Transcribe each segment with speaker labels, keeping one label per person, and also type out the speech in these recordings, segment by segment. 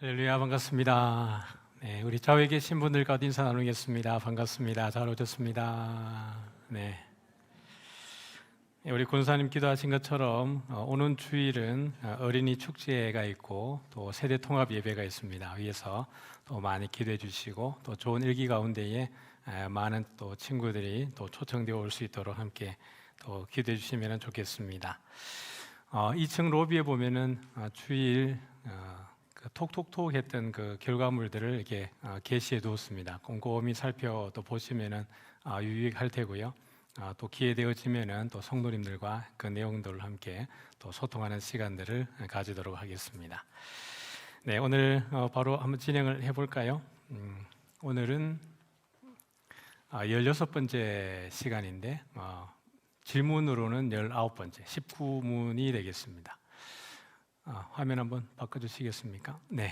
Speaker 1: 할렐루야, 반갑습니다. 네, 우리 좌우에 계신 분들 가운데 인사 나누겠습니다. 반갑습니다. 잘 오셨습니다. 네, 우리 군사님 기도하신 것처럼 오는 주일은 어린이 축제가 있고 또 세대 통합 예배가 있습니다. 위에서 또 많이 기도해 주시고 또 좋은 일기 가운데에 많은 또 친구들이 또 초청되어 올 수 있도록 함께 또 기도해 주시면 좋겠습니다. 2층 로비에 보면은 주일 그 톡톡톡 했던 그 결과물들을 이렇게 게시해 두었습니다. 꼼꼼히 살펴 또 보시면은 유익할 테고요. 또 기회 되어지면은 또 성도님들과 그 내용들을 함께 또 소통하는 시간들을 가지도록 하겠습니다. 네, 오늘 바로 한번 진행을 해볼까요? 오늘은 16번째 시간인데 질문으로는 19번째, 19문이 되겠습니다. 화면 한번 바꿔주시겠습니까? 네.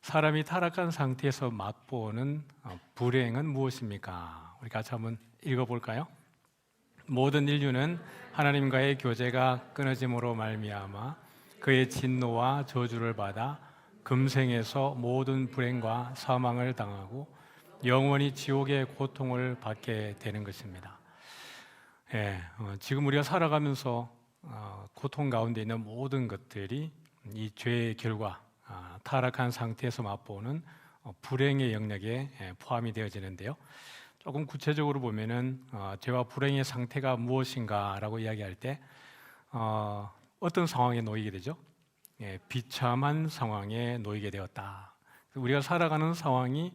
Speaker 1: 사람이 타락한 상태에서 맛보는 불행은 무엇입니까? 우리 같이 한번 읽어볼까요? 모든 인류는 하나님과의 교제가 끊어짐으로 말미암아 그의 진노와 저주를 받아 금생에서 모든 불행과 사망을 당하고 영원히 지옥의 고통을 받게 되는 것입니다. 지금 우리가 살아가면서 고통 가운데 있는 모든 것들이 이 죄의 결과, 타락한 상태에서 맛보는 불행의 영역에 포함이 되어지는데요. 조금 구체적으로 보면은 죄와 불행의 상태가 무엇인가라고 이야기할 때 어떤 상황에 놓이게 되죠? 비참한 상황에 놓이게 되었다. 우리가 살아가는 상황이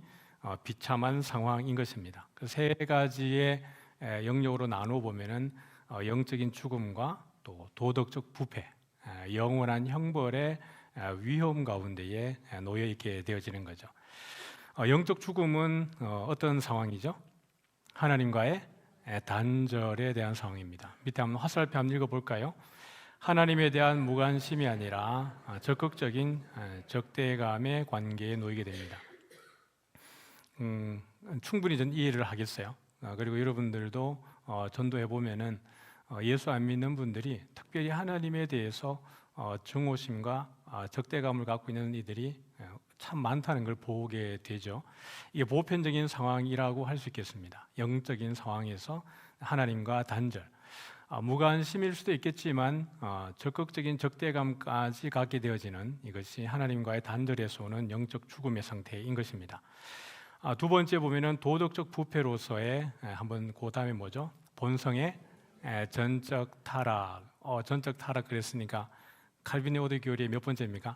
Speaker 1: 비참한 상황인 것입니다. 그 세 가지의 영역으로 나누어 보면은 영적인 죽음과 또 도덕적 부패, 영원한 형벌의 위험 가운데에 놓여 있게 되어지는 거죠. 영적 죽음은 어떤 상황이죠? 하나님과의 단절에 대한 상황입니다. 밑에 한번 화살표 한번 읽어볼까요? 하나님에 대한 무관심이 아니라 적극적인 적대감의 관계에 놓이게 됩니다. 충분히 전 이해를 하겠어요. 그리고 여러분들도 전도해 보면은 예수 안 믿는 분들이 특별히 하나님에 대해서 증오심과 적대감을 갖고 있는 이들이 참 많다는 걸 보게 되죠. 이게 보편적인 상황이라고 할 수 있겠습니다. 영적인 상황에서 하나님과 단절, 무관심일 수도 있겠지만 적극적인 적대감까지 갖게 되어지는 이것이 하나님과의 단절에서 오는 영적 죽음의 상태인 것입니다. 두 번째 보면은 도덕적 부패로서의 한번 그 다음에 뭐죠? 본성의 전적 타락. 전적 타락 그랬으니까 칼빈의 오대 교리의 몇 번째입니까?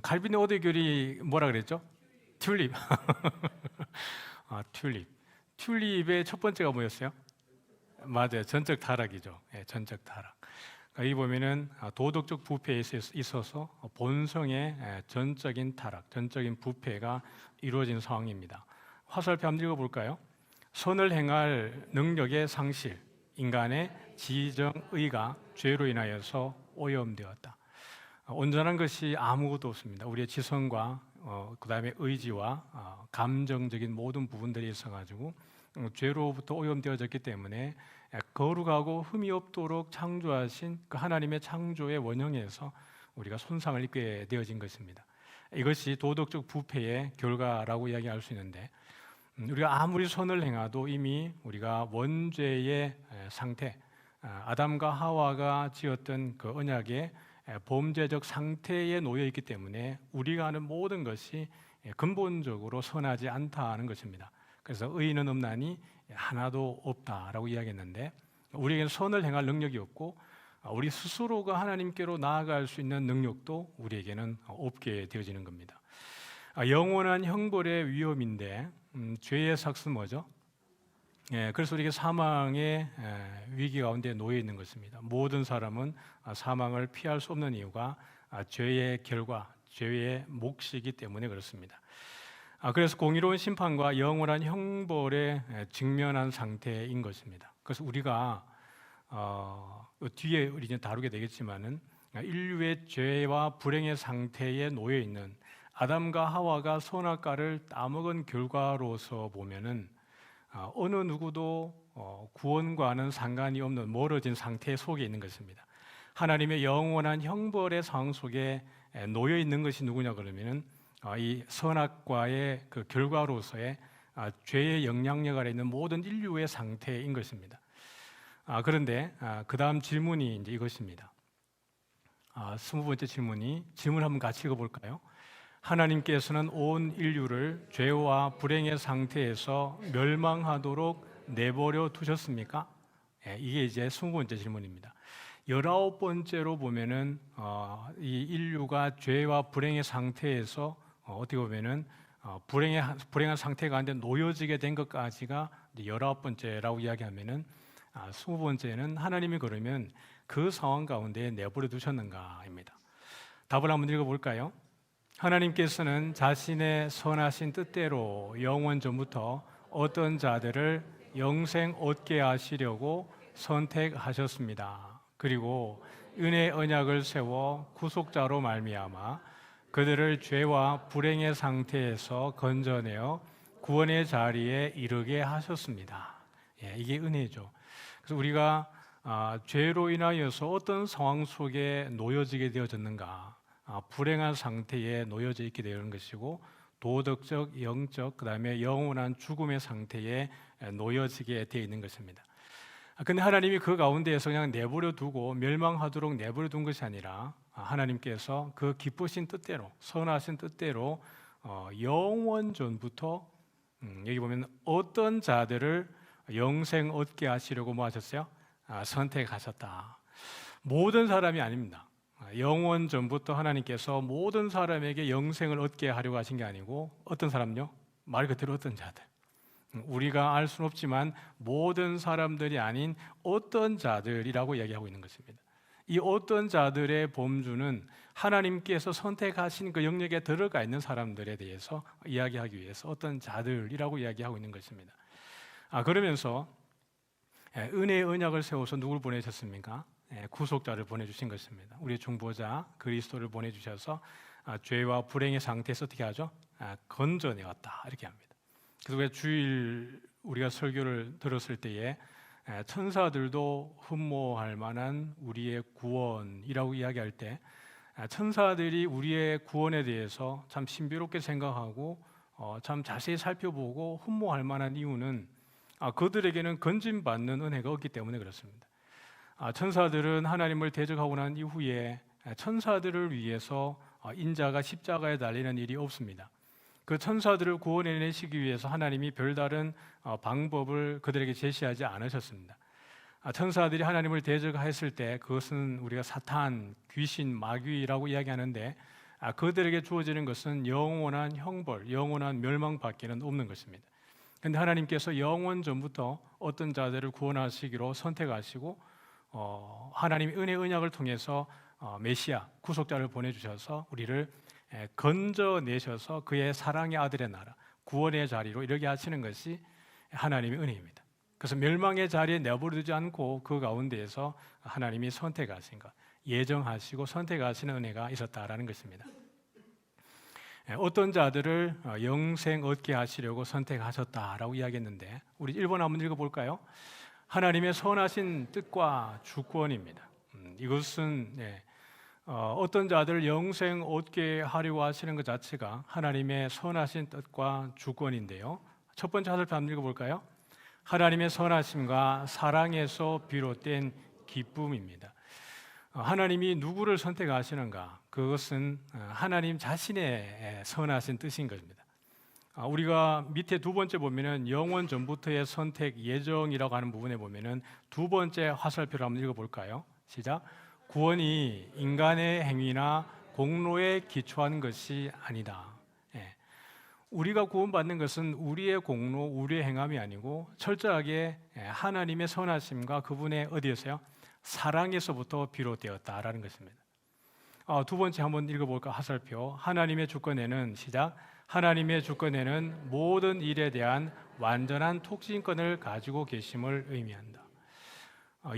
Speaker 1: 칼빈의 오대 교리 뭐라 그랬죠? 튤립. 튤립. 튤립의 첫 번째가 뭐였어요? 맞아요. 전적 타락이죠. 전적 타락. 여기 보면은 도덕적 부패에 있어서 본성의 전적인 타락, 전적인 부패가 이루어진 상황입니다. 화살표 한번 읽어볼까요? 선을 행할 능력의 상실, 인간의 지정의가 죄로 인하여서 오염되었다. 온전한 것이 아무것도 없습니다. 우리의 지성과 그 다음에 의지와 감정적인 모든 부분들이 있어가지고 죄로부터 오염되어졌기 때문에 거룩하고 흠이 없도록 창조하신 그 하나님의 창조의 원형에서 우리가 손상을 입게 되어진 것입니다. 이것이 도덕적 부패의 결과라고 이야기할 수 있는데 우리가 아무리 선을 행해도 이미 우리가 원죄의 상태, 아담과 하와가 지었던 그 언약의 범죄적 상태에 놓여 있기 때문에 우리가 하는 모든 것이 근본적으로 선하지 않다는 것입니다. 그래서 의인은 없나니 하나도 없다라고 이야기했는데 우리에게는 선을 행할 능력이 없고 우리 스스로가 하나님께로 나아갈 수 있는 능력도 우리에게는 없게 되어지는 겁니다. 영원한 형벌의 위험인데 죄의 삭은 뭐죠? 그래서 우리가 사망의 위기 가운데 놓여 있는 것입니다. 모든 사람은 사망을 피할 수 없는 이유가 죄의 결과, 죄의 몫이기 때문에 그렇습니다. 그래서 공의로운 심판과 영원한 형벌에 직면한 상태인 것입니다. 그래서 우리가 뒤에 우리 이제 다루게 되겠지만은 인류의 죄와 불행의 상태에 놓여 있는 아담과 하와가 선악과를 따먹은 결과로서 보면은 어느 누구도 구원과는 상관이 없는 멀어진 상태 속에 있는 것입니다. 하나님의 영원한 형벌의 상황 속에 놓여 있는 것이 누구냐 그러면은 이 선악과의 그 결과로서의 죄의 영향력 아래 있는 모든 인류의 상태인 것입니다. 그런데 그 다음 질문이 이제 이것입니다. 20번째 질문 한번 같이 읽어볼까요? 하나님께서는 온 인류를 죄와 불행의 상태에서 멸망하도록 내버려 두셨습니까? 이게 이제 20번째 질문입니다. 19번째로 보면은 이 인류가 죄와 불행의 상태에서 어떻게 보면은 불행한 상태 가운데 놓여지게 된 것까지가 19번째라고 이야기하면은 20번째는 하나님이 그러면 그 상황 가운데 내버려 두셨는가입니다. 답을 한번 읽어볼까요? 하나님께서는 자신의 선하신 뜻대로 영원 전부터 어떤 자들을 영생 얻게 하시려고 선택하셨습니다. 그리고 은혜 언약을 세워 구속자로 말미암아 그들을 죄와 불행의 상태에서 건져내어 구원의 자리에 이르게 하셨습니다. 이게 은혜죠. 그래서 우리가 죄로 인하여서 어떤 상황 속에 놓여지게 되어졌는가, 불행한 상태에 놓여져 있게 되는 것이고 도덕적, 영적, 그다음에 영원한 죽음의 상태에 놓여지게 되어 있는 것입니다. 근데 하나님이 그 가운데에서 그냥 내버려 두고 멸망하도록 내버려 둔 것이 아니라 하나님께서 그 기쁘신 뜻대로, 선하신 뜻대로 영원 전부터 여기 보면 어떤 자들을 영생 얻게 하시려고 뭐 하셨어요? 선택하셨다. 모든 사람이 아닙니다. 영원 전부터 하나님께서 모든 사람에게 영생을 얻게 하려고 하신 게 아니고 어떤 사람요? 말 그대로 어떤 자들. 우리가 알 수는 없지만 모든 사람들이 아닌 어떤 자들이라고 이야기하고 있는 것입니다. 이 어떤 자들의 범주는 하나님께서 선택하신 그 영역에 들어가 있는 사람들에 대해서 이야기하기 위해서 어떤 자들이라고 이야기하고 있는 것입니다. 그러면서 은혜의 언약을 세워서 누굴 보내셨습니까? 구속자를 보내주신 것입니다. 우리의 중보자 그리스도를 보내주셔서 죄와 불행의 상태에서 어떻게 하죠? 건져내었다 이렇게 합니다. 그래서 우리가 주일 우리가 설교를 들었을 때에 천사들도 흠모할 만한 우리의 구원이라고 이야기할 때 천사들이 우리의 구원에 대해서 참 신비롭게 생각하고 참 자세히 살펴보고 흠모할 만한 이유는 그들에게는 건짐받는 은혜가 없기 때문에 그렇습니다. 천사들은 하나님을 대적하고 난 이후에 천사들을 위해서 인자가 십자가에 달리는 일이 없습니다. 그 천사들을 구원해내시기 위해서 하나님이 별다른 방법을 그들에게 제시하지 않으셨습니다. 천사들이 하나님을 대적했을 때 그것은 우리가 사탄, 귀신, 마귀라고 이야기하는데 그들에게 주어지는 것은 영원한 형벌, 영원한 멸망밖에는 없는 것입니다. 그런데 하나님께서 영원 전부터 어떤 자들을 구원하시기로 선택하시고 하나님의 은혜 언약을 통해서 메시아, 구속자를 보내주셔서 우리를 건져내셔서 그의 사랑의 아들의 나라, 구원의 자리로 이르게 하시는 것이 하나님의 은혜입니다. 그래서 멸망의 자리에 내버려두지 않고 그 가운데에서 하나님이 선택하신 것, 예정하시고 선택하시는 은혜가 있었다라는 것입니다. 어떤 자들을 영생 얻게 하시려고 선택하셨다라고 이야기했는데 우리 1번 한번 읽어볼까요? 하나님의 선하신 뜻과 주권입니다. 이것은 어떤 자들을 영생 얻게 하려고 하시는 것 자체가 하나님의 선하신 뜻과 주권인데요. 첫 번째 하설표 한번 읽어볼까요? 하나님의 선하심과 사랑에서 비롯된 기쁨입니다. 하나님이 누구를 선택하시는가? 그것은 하나님 자신의 선하신 뜻인 것입니다. 우리가 밑에 두 번째 보면은 영원 전부터의 선택 예정이라고 하는 부분에 보면은 두 번째 화살표를 한번 읽어볼까요? 시작. 구원이 인간의 행위나 공로에 기초한 것이 아니다. 우리가 구원받는 것은 우리의 공로, 우리의 행함이 아니고 철저하게 하나님의 선하심과 그분의 어디에서요? 사랑에서부터 비롯되었다라는 것입니다. 두 번째 한번 읽어볼까 화살표. 하나님의 주권에는 시작. 하나님의 주권에는 모든 일에 대한 완전한 통신권을 가지고 계심을 의미한다.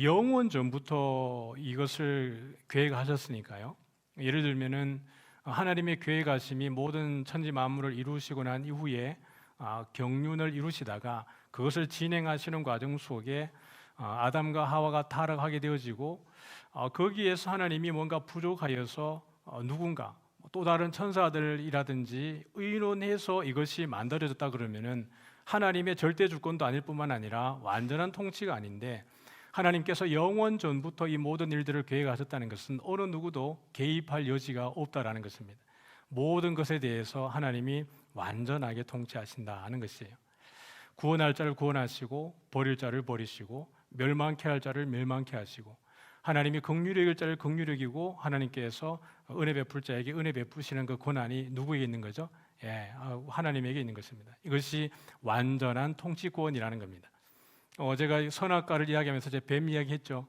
Speaker 1: 영원 전부터 이것을 계획하셨으니까요. 예를 들면은 하나님의 계획하심이 모든 천지 만물을 이루시고 난 이후에 경륜을 이루시다가 그것을 진행하시는 과정 속에 아담과 하와가 타락하게 되어지고 거기에서 하나님이 뭔가 부족하여서 누군가 또 다른 천사들이라든지 의논해서 이것이 만들어졌다 그러면은 하나님의 절대 주권도 아닐 뿐만 아니라 완전한 통치가 아닌데, 하나님께서 영원 전부터 이 모든 일들을 계획하셨다는 것은 어느 누구도 개입할 여지가 없다라는 것입니다. 모든 것에 대해서 하나님이 완전하게 통치하신다는 것이에요. 구원할 자를 구원하시고 버릴 자를 버리시고 멸망케 할 자를 멸망케 하시고, 하나님이 긍휼히 여길 자를 긍휼히 여기고 하나님께서 은혜 베풀 자에게 은혜 베푸시는 그 권한이 누구에게 있는 거죠? 하나님에게 있는 것입니다. 이것이 완전한 통치권이라는 겁니다. 제가 선악과를 이야기하면서 제가 뱀 이야기했죠.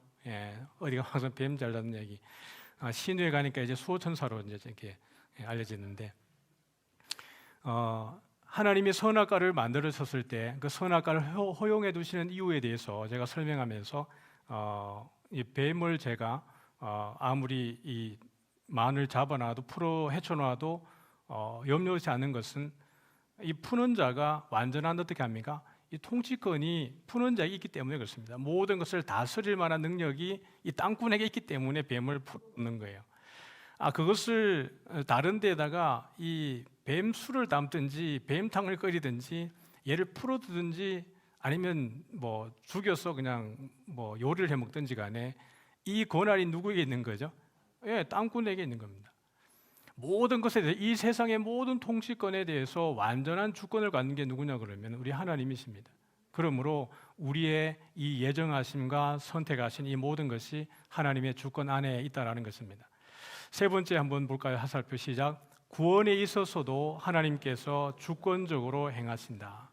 Speaker 1: 어디가 가서 뱀 잘 잡는 얘기. 신우에 가니까 이제 수호천사로 이제 이렇게 알려지는데, 하나님이 선악과를 만들어졌을 때 그 선악과를 허용해 두시는 이유에 대해서 제가 설명하면서 이 뱀을 제가 아무리 이 만을 잡아놔도 풀어 헤쳐놔도 염려하지 않는 것은, 이 푸는 자가 완전한 어떻게 합니까? 이 통치권이 푸는 자에게 있기 때문에 그렇습니다. 모든 것을 다스릴 만한 능력이 이 땅꾼에게 있기 때문에 뱀을 풀는 거예요. 그것을 다른 데다가 이 뱀술을 담든지 뱀탕을 끓이든지 얘를 풀어두든지 아니면 뭐 죽여서 그냥 뭐 요리를 해 먹든지 간에 이 권한이 누구에게 있는 거죠? 땅꾼에게 있는 겁니다. 모든 것에 대해, 이 세상의 모든 통치권에 대해서 완전한 주권을 갖는 게 누구냐 그러면 우리 하나님이십니다. 그러므로 우리의 이 예정하심과 선택하신 이 모든 것이 하나님의 주권 안에 있다라는 것입니다. 세 번째 한번 볼까요? 하살표 시작. 구원에 있어서도 하나님께서 주권적으로 행하신다.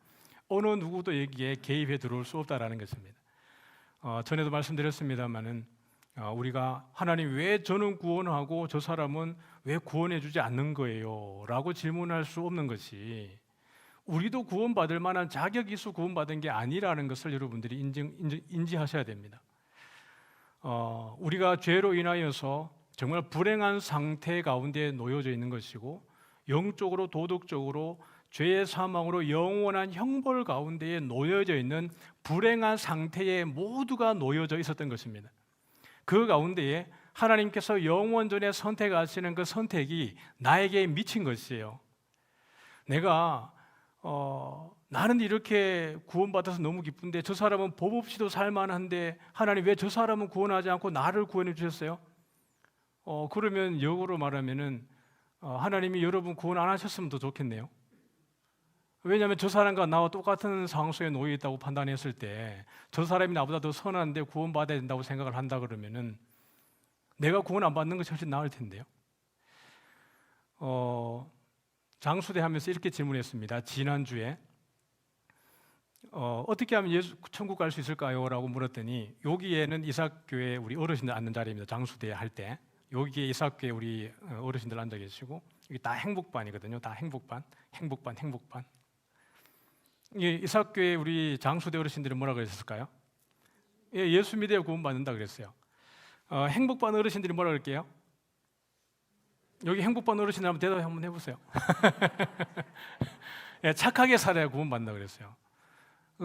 Speaker 1: 어느 누구도 여기에 개입해 들어올 수 없다라는 것입니다. 전에도 말씀드렸습니다마는 우리가 하나님 왜 저는 구원하고 저 사람은 왜 구원해 주지 않는 거예요? 라고 질문할 수 없는 것이, 우리도 구원받을 만한 자격이 있어 구원받은 게 아니라는 것을 여러분들이 인지하셔야 됩니다. 우리가 죄로 인하여서 정말 불행한 상태 가운데 놓여져 있는 것이고, 영적으로 도덕적으로 죄의 사망으로 영원한 형벌 가운데에 놓여져 있는 불행한 상태에 모두가 놓여져 있었던 것입니다. 그 가운데에 하나님께서 영원전에 선택하시는 그 선택이 나에게 미친 것이에요. 내가 나는 이렇게 구원받아서 너무 기쁜데 저 사람은 법 없이도 살만한데 하나님 왜 저 사람은 구원하지 않고 나를 구원해 주셨어요? 그러면 역으로 말하면은 하나님이 여러분 구원 안 하셨으면 더 좋겠네요. 왜냐하면 저 사람과 나와 똑같은 상황에 놓여 있다고 판단했을 때 저 사람이 나보다 더 선한데 구원받아야 된다고 생각을 한다 그러면은 내가 구원 안 받는 것이 훨씬 나을 텐데요. 장수대 하면서 이렇게 질문했습니다. 지난주에 어떻게 하면 천국 갈 수 있을까요? 라고 물었더니, 여기에는 이삭교회 우리 어르신들 앉는 자리입니다. 장수대 할 때 여기에 이삭교회 우리 어르신들 앉아 계시고, 이게 다 행복반이거든요. 다 행복반. 이삭교회 우리 장수대 어르신들은 뭐라 그랬을까요? 예수 믿어야 구원받는다 그랬어요. 행복반 어르신들이 뭐라 그럴게요? 여기 행복반 어르신들 한번 대답 한번 해보세요. 착하게 살아야 구원받는다 그랬어요.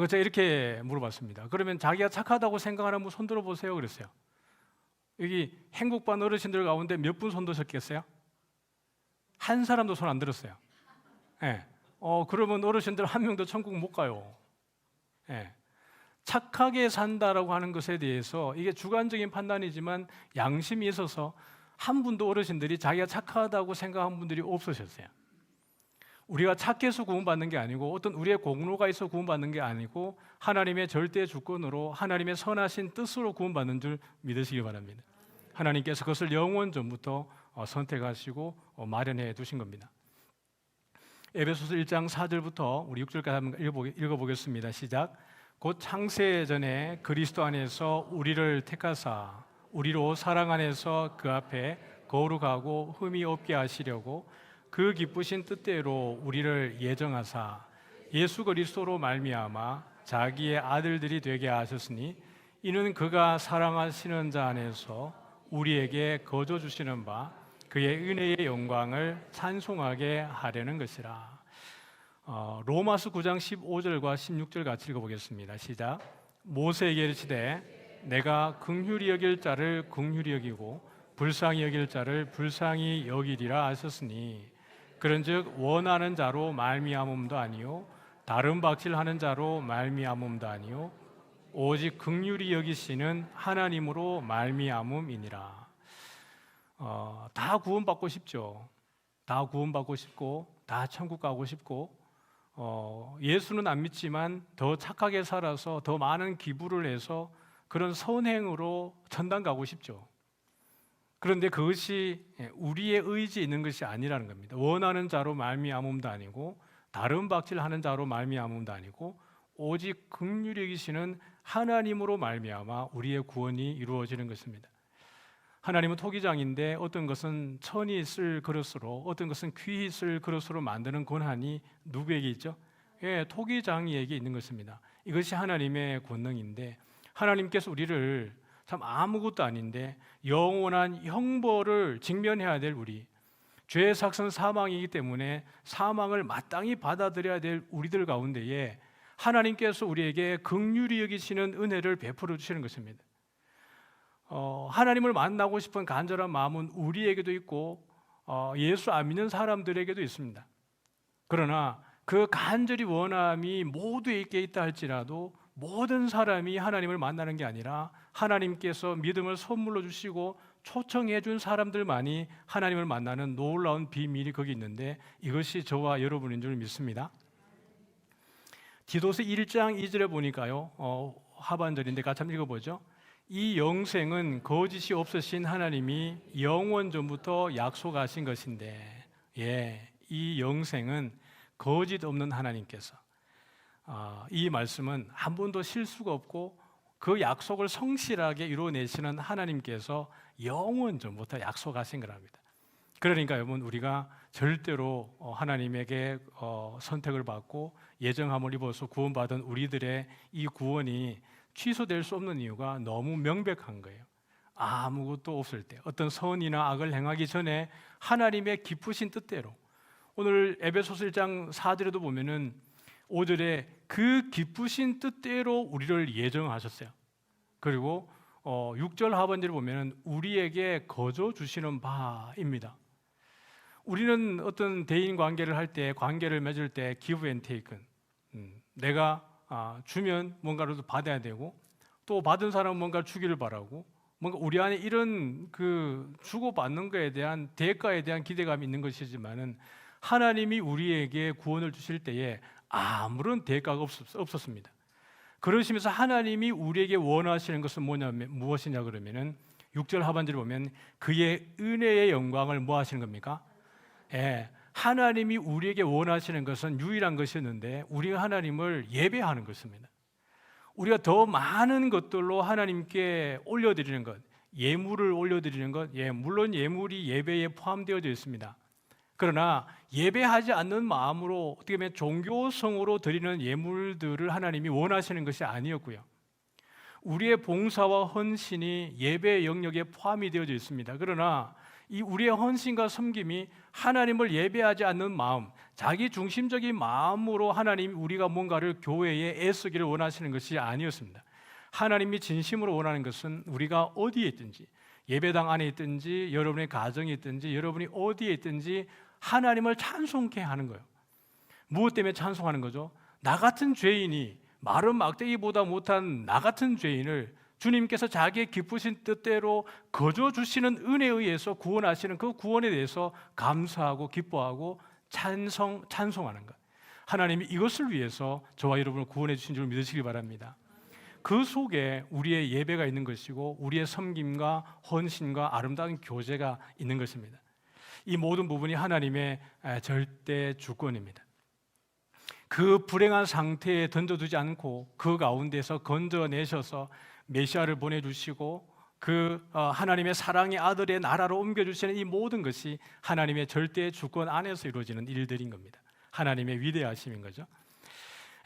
Speaker 1: 제가 이렇게 물어봤습니다. 그러면 자기가 착하다고 생각하는 분 손 들어보세요 그랬어요. 여기 행복반 어르신들 가운데 몇 분 손 드셨겠어요? 한 사람도 손 안 들었어요. 그러면 어르신들 한 명도 천국 못 가요. 착하게 산다라고 하는 것에 대해서 이게 주관적인 판단이지만 양심이 있어서 한 분도 어르신들이 자기가 착하다고 생각한 분들이 없으셨어요. 우리가 착해서 구원받는 게 아니고 어떤 우리의 공로가 있어 구원받는 게 아니고 하나님의 절대 주권으로 하나님의 선하신 뜻으로 구원받는 줄 믿으시기 바랍니다. 하나님께서 그것을 영원 전부터 선택하시고 마련해 두신 겁니다. 에베소서 1장 4절부터 우리 6절까지 한번 읽어보겠습니다. 시작. 곧 창세 전에 그리스도 안에서 우리를 택하사 우리로 사랑 안에서 그 앞에 거룩하고 흠이 없게 하시려고 그 기쁘신 뜻대로 우리를 예정하사 예수 그리스도로 말미암아 자기의 아들들이 되게 하셨으니 이는 그가 사랑하시는 자 안에서 우리에게 거저 주시는 바 그의 은혜의 영광을 찬송하게 하려는 것이라. 로마서 9장 15절과 16절 같이 읽어보겠습니다. 시작. 모세에게 이르시되 내가 긍휼히 여길 자를 긍휼히 여기고 불쌍히 여길 자를 불쌍히 여기리라 하셨으니 그런즉 원하는 자로 말미암음도 아니요 다른 박질하는 자로 말미암음도 아니요 오직 긍휼히 여기시는 하나님으로 말미암음이니라. 다 구원받고 싶죠. 다 구원받고 싶고 다 천국 가고 싶고 예수는 안 믿지만 더 착하게 살아서 더 많은 기부를 해서 그런 선행으로 천당 가고 싶죠. 그런데 그것이 우리의 의지에 있는 것이 아니라는 겁니다. 원하는 자로 말미암음도 아니고 다른 박질하는 자로 말미암음도 아니고 오직 긍휼히 여기시는 하나님으로 말미암아 우리의 구원이 이루어지는 것입니다. 하나님은 토기장인데 어떤 것은 천이 쓸 그릇으로 어떤 것은 귀히 쓸 그릇으로 만드는 권한이 누구에게 있죠? 토기장이에게 있는 것입니다. 이것이 하나님의 권능인데 하나님께서 우리를 참 아무것도 아닌데 영원한 형벌을 직면해야 될 우리, 죄의 삭은 사망이기 때문에 사망을 마땅히 받아들여야 될 우리들 가운데에 하나님께서 우리에게 긍휼히 여기시는 은혜를 베풀어 주시는 것입니다. 하나님을 만나고 싶은 간절한 마음은 우리에게도 있고 예수 안 믿는 사람들에게도 있습니다. 그러나 그 간절히 원함이 모두에게 있다 할지라도 모든 사람이 하나님을 만나는 게 아니라 하나님께서 믿음을 선물로 주시고 초청해 준 사람들만이 하나님을 만나는 놀라운 비밀이 거기 있는데 이것이 저와 여러분인 줄 믿습니다. 디도서 1장 2절에 보니까요, 하반절인데 같이 한번 읽어보죠. 이 영생은 거짓이 없으신 하나님이 영원 전부터 약속하신 것인데, 이 영생은 거짓 없는 하나님께서 이 말씀은 한 번도 실수가 없고 그 약속을 성실하게 이루어내시는 하나님께서 영원 전부터 약속하신 거랍니다. 그러니까 여러분 우리가 절대로 하나님에게 선택을 받고 예정함을 입어서 구원받은 우리들의 이 구원이 취소될 수 없는 이유가 너무 명백한 거예요. 아무것도 없을 때 어떤 선이나 악을 행하기 전에 하나님의 기쁘신 뜻대로 오늘 에베소서 1장 4절에도 보면은 5절에 그 기쁘신 뜻대로 우리를 예정하셨어요. 그리고 6절 하반절에 보면은 우리에게 거저 주시는 바입니다. 우리는 어떤 대인 관계를 할 때, 관계를 맺을 때 give and taken, 내가 주면 뭔가를 받아야 되고 또 받은 사람은 뭔가 주기를 바라고 뭔가 우리 안에 이런 그 주고받는 것에 대한 대가에 대한 기대감이 있는 것이지만은 하나님이 우리에게 구원을 주실 때에 아무런 대가가 없었습니다. 그러시면서 하나님이 우리에게 원하시는 것은 무엇이냐 그러면은 6절 하반절에 보면 그의 은혜의 영광을 뭐 하시는 겁니까? 하나님이 우리에게 원하시는 것은 유일한 것이었는데 우리가 하나님을 예배하는 것입니다. 우리가 더 많은 것들로 하나님께 올려드리는 것, 예물을 올려드리는 것, 물론 예물이 예배에 포함되어져 있습니다. 그러나 예배하지 않는 마음으로 어떻게 보면 종교성으로 드리는 예물들을 하나님이 원하시는 것이 아니었고요. 우리의 봉사와 헌신이 예배의 영역에 포함이 되어져 있습니다. 그러나 이 우리의 헌신과 섬김이 하나님을 예배하지 않는 마음, 자기 중심적인 마음으로 하나님이 우리가 뭔가를 교회에 애쓰기를 원하시는 것이 아니었습니다. 하나님이 진심으로 원하는 것은 우리가 어디에 있든지, 예배당 안에 있든지 여러분의 가정에 있든지 여러분이 어디에 있든지 하나님을 찬송케 하는 거예요. 무엇 때문에 찬송하는 거죠? 나 같은 죄인이 마른 막대기보다 못한 나 같은 죄인을 주님께서 자기의 기쁘신 뜻대로 거저 주시는 은혜에 의해서 구원하시는 그 구원에 대해서 감사하고 기뻐하고 찬송하는 것. 하나님이 이것을 위해서 저와 여러분을 구원해 주신 줄 믿으시기 바랍니다. 그 속에 우리의 예배가 있는 것이고 우리의 섬김과 헌신과 아름다운 교제가 있는 것입니다. 이 모든 부분이 하나님의 절대 주권입니다. 그 불행한 상태에 던져두지 않고 그 가운데서 건져내셔서 메시아를 보내주시고 그 하나님의 사랑의 아들의 나라로 옮겨주시는 이 모든 것이 하나님의 절대 주권 안에서 이루어지는 일들인 겁니다. 하나님의 위대하심인 거죠.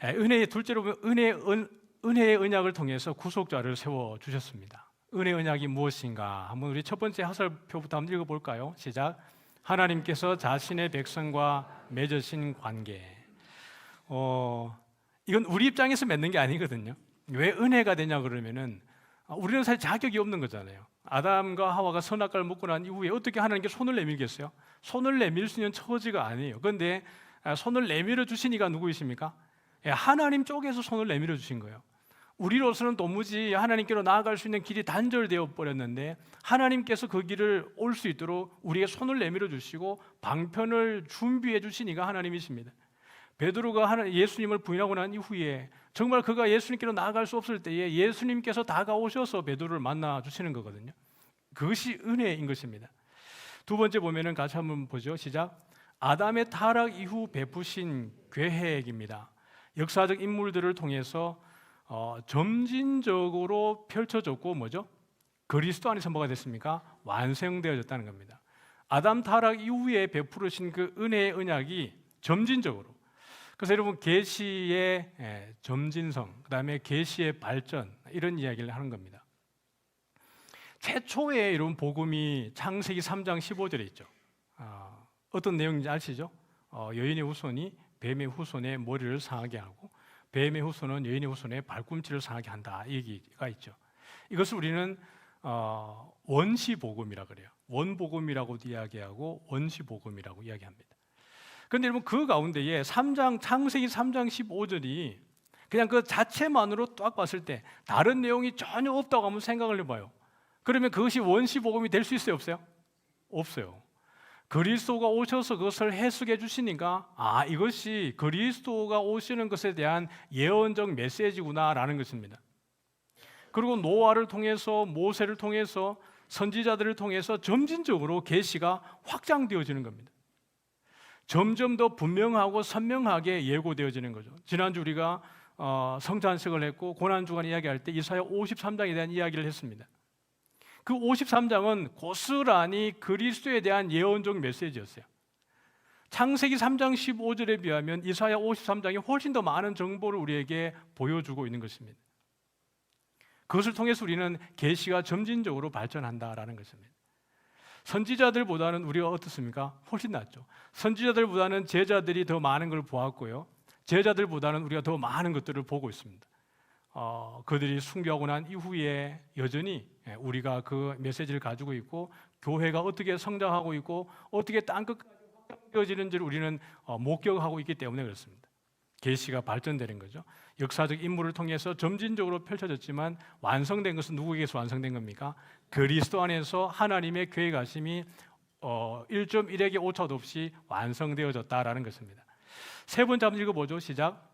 Speaker 1: 은혜의 둘째로 보면 은혜의 언약을 통해서 구속자를 세워주셨습니다. 은혜의 언약이 무엇인가? 한번 우리 첫 번째 하설표부터 한번 읽어볼까요? 시작. 하나님께서 자신의 백성과 맺으신 관계. 이건 우리 입장에서 맺는 게 아니거든요. 왜 은혜가 되냐 그러면은 우리는 사실 자격이 없는 거잖아요. 아담과 하와가 선악과를 먹고 난 이후에 어떻게 하나님께 손을 내밀겠어요? 손을 내밀 수 있는 처지가 아니에요. 그런데 손을 내밀어 주신 이가 누구이십니까? 하나님 쪽에서 손을 내밀어 주신 거예요. 우리로서는 도무지 하나님께로 나아갈 수 있는 길이 단절되어 버렸는데 하나님께서 그 길을 올 수 있도록 우리의 손을 내밀어 주시고 방편을 준비해 주신 이가 하나님이십니다. 베드로가 예수님을 부인하고 난 이후에 정말 그가 예수님께로 나아갈 수 없을 때에 예수님께서 다가오셔서 베드로를 만나 주시는 거거든요. 그것이 은혜인 것입니다. 두 번째 보면은 같이 한번 보죠. 시작. 아담의 타락 이후 베푸신 계획입니다. 역사적 인물들을 통해서 점진적으로 펼쳐졌고 뭐죠? 그리스도 안에서 뭐가 됐습니까? 완성되어졌다는 겁니다. 아담 타락 이후에 베푸르신 그 은혜의 언약이 점진적으로, 그래서 여러분 계시의 점진성, 그다음에 계시의 발전, 이런 이야기를 하는 겁니다. 최초의 이런 복음이 창세기 3장 15절에 있죠. 어떤 내용인지 아시죠? 여인의 후손이 뱀의 후손의 머리를 상하게 하고 뱀의 후손은 여인의 후손의 발꿈치를 상하게 한다, 이 얘기가 있죠. 이것을 우리는 원시복음이라 그래요. 원복음이라고도 이야기하고 원시복음이라고 이야기합니다. 그런데 여러분 그 가운데에 창세기 3장 15절이 그냥 그 자체만으로 딱 봤을 때 다른 내용이 전혀 없다고 한번 생각을 해봐요. 그러면 그것이 원시복음이 될 수 있어요, 없어요? 없어요. 그리스도가 오셔서 그것을 해석해 주시니까 이것이 그리스도가 오시는 것에 대한 예언적 메시지구나라는 것입니다. 그리고 노아를 통해서 모세를 통해서 선지자들을 통해서 점진적으로 계시가 확장되어지는 겁니다. 점점 더 분명하고 선명하게 예고되어지는 거죠. 지난주 우리가 성찬식을 했고 고난주간 이야기할 때 이사야 53장에 대한 이야기를 했습니다. 그 53장은 고스란히 그리스도에 대한 예언적 메시지였어요. 창세기 3장 15절에 비하면 이사야 53장이 훨씬 더 많은 정보를 우리에게 보여주고 있는 것입니다. 그것을 통해서 우리는 계시가 점진적으로 발전한다라는 것입니다. 선지자들보다는 우리가 어떻습니까? 훨씬 낫죠. 선지자들보다는 제자들이 더 많은 걸 보았고요, 제자들보다는 우리가 더 많은 것들을 보고 있습니다. 그들이 순교하고 난 이후에 여전히 우리가 그 메시지를 가지고 있고 교회가 어떻게 성장하고 있고 어떻게 땅끝까지 확장되어지는지를 우리는 목격하고 있기 때문에 그렇습니다. 계시가 발전되는 거죠. 역사적 인물을 통해서 점진적으로 펼쳐졌지만 완성된 것은 누구에게서 완성된 겁니까? 그리스도 안에서 하나님의 계획하심이 1.1액의 오차도 없이 완성되어졌다라는 것입니다. 세 번째 한번 읽어보죠. 시작.